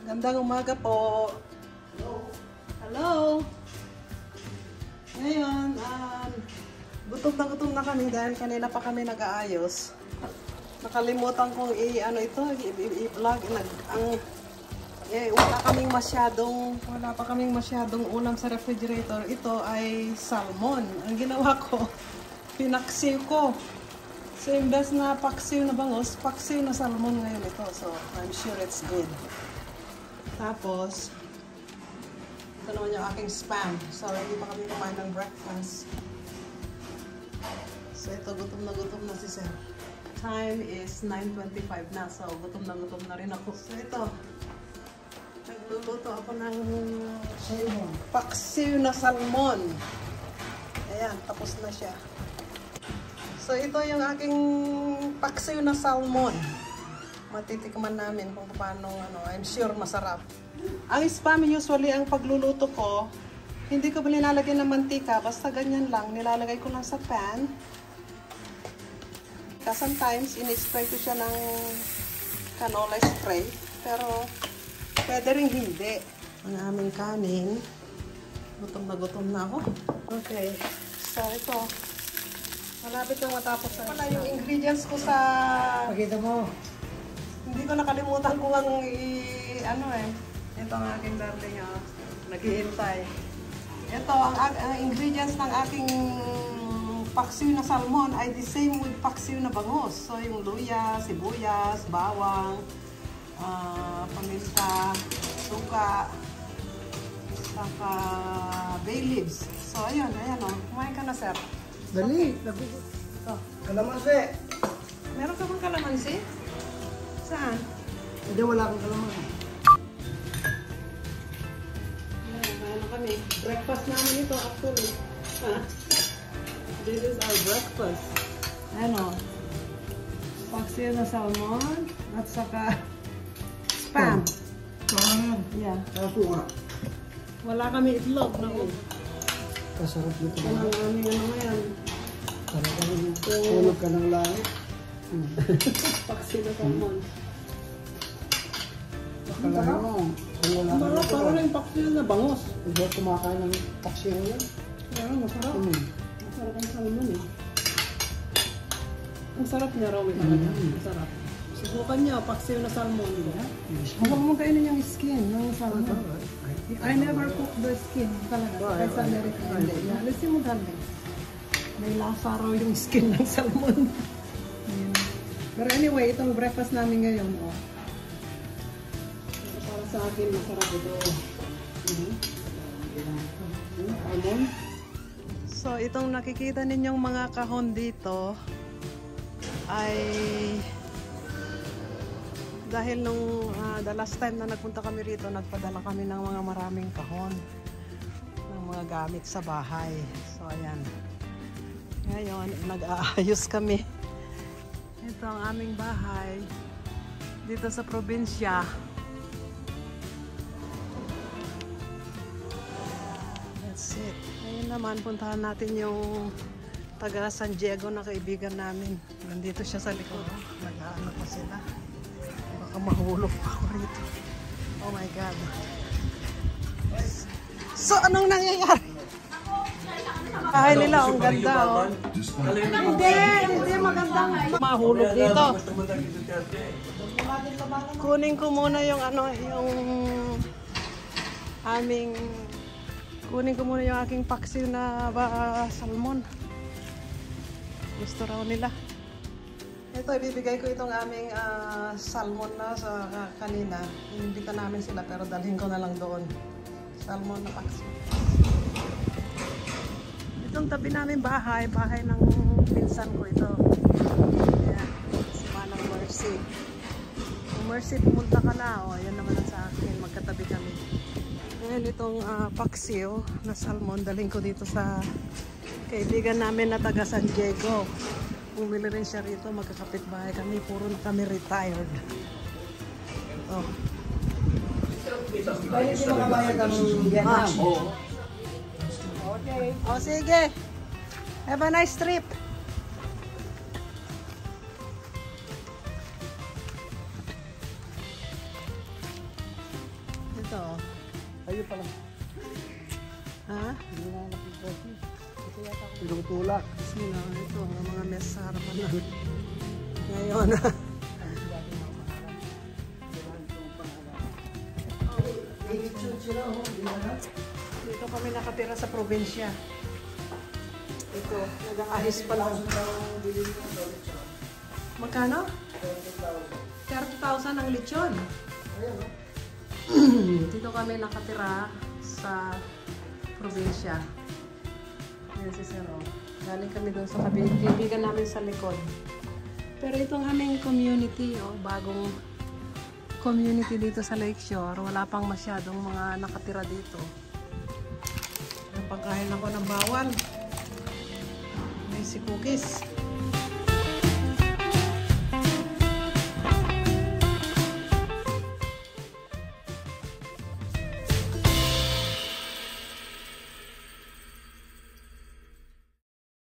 Gandang umaga po. Hello. Ngayon, gutom na kami dahil kanina pa kami nag-aayos. Nakalimutan kong i-vlog. Wala pa kaming masyadong ulam sa refrigerator. Ito ay salmon. Ang ginawa ko, pinaksiw ko. So, imbes na paksiw na bangus, paksiw na salmon ngayon ito. So, I'm sure it's good. Tapos, ito naman yung aking spam. So, hindi pa kami kumain ng breakfast. So, ito, gutom na si Sir. Time is 9:25 na. So, gutom na rin ako. So, ito, nagluluto ako ng paksiw na salmon. Ayan, tapos na siya. So, ito yung aking paksiw na salmon. Matitikman namin kung paano, I'm sure masarap. Ang spam usually, ang pagluluto ko, hindi ko nilalagay ng mantika, basta ganyan lang, nilalagay ko lang sa pan. Sometimes, in-spray ko siya ng canola spray, pero pwede rin hindi. Ang aming kanin, gutom na ako. Okay, so ito. Malapit na matapos na. Wala yung ingredients ko sa... Pakita mo. Hindi ko nakalimutan kung ang Ito ang aking darling. Naghihintay. Ito, ang ingredients ng aking paksiw na salmon ay the same with paksiw na bangus. So, yung luya, sibuyas, bawang, paminta, suka, saka bay leaves. So, ayan o. Kumain ka na, sir. Dali. Ito. Kalamansi. Meron ka bang kalamansi? Saan? Hindi, wala akong kalamansi. Ano kami? Breakfast namin ito actually. This is our breakfast. Ano? Paksiw na salmon at saka spam. Spam. Yeah. Kaso nga. Wala kami itlog. Kasarap nito. Ang aming ngayon. Tulog ka ng langit. Paksiw na salmon. Akala mo, kung wala ka Marap, parang yung paksiw na bangus. Hindi ako kumakain ng paksiw yan. Yeah, masarap. Masarap ang salmon eh. Ang sarap niya raw talaga. Masarap. Subukan niyo, paksiw na salmon. Huwag mo kainin yung skin ng salmon. I never cook the skin talaga. Sa America. Alisin mo galing. May lasa raw yung skin ng salmon. Pero anyway, itong breakfast namin ngayon. Para sa akin, masarap ito. Almond. So, itong nakikita ninyong mga kahon dito ay dahil nung the last time na nagpunta kami rito, nagpadala kami ng mga maraming kahon ng mga gamit sa bahay. So, ayan. Ngayon, nag-aayos kami. Ito ang aming bahay dito sa probinsya. That's it. Ngayon naman, puntahan natin yung taga San Diego na kaibigan namin. Nandito siya sa likod. Nag-aano pa sila. Baka mahulog pa ako rito. Oh my God. So, anong nangyayari? Bahay nila, ang ganda, oh. Hindi magandang mahulog dito. Kunin ko muna yung aking paksiw na salmon. Gusto raw nila. Ito, ibibigay ko itong aming salmon na sa kanina. Inimbita namin sila pero dalhin ko na lang doon. Salmon na paksiw. Itong tabi namin bahay ng pinsan ko ito. Ayan, si Manang Mercy. Kung Mercy, pumunta ka na. Ayan naman ang sa akin, magkatabi kami. Ngayon itong paksiw na salmon, dalhin ko dito sa kaibigan namin na taga San Diego. Bumili rin siya rito, magkakapit-bahay kami. Puro na kami retired. Oh. Pwede di makabayad ang Vietnam. Okay. O sige. Have a nice trip. Ito. Ayun pala. Ha? Hindi na nakikoti. Ito yata ako. Pinutulak. Sino? Ito. Ang mga mess sa harapan na. Ngayon. Dito kami nakatira sa probinsya. Ito. Nag-aahis pa lang. Magkano? 30,000 ang lechon. Dito kami nakatira sa probinsya. Ayan si Sir. Galing kami doon sa kaibigan namin sa likod. Pero itong aming community, bagong community dito sa Lakeshore, wala pang masyadong mga nakatira dito. Napagkain ako ng bawal. May si Cookies.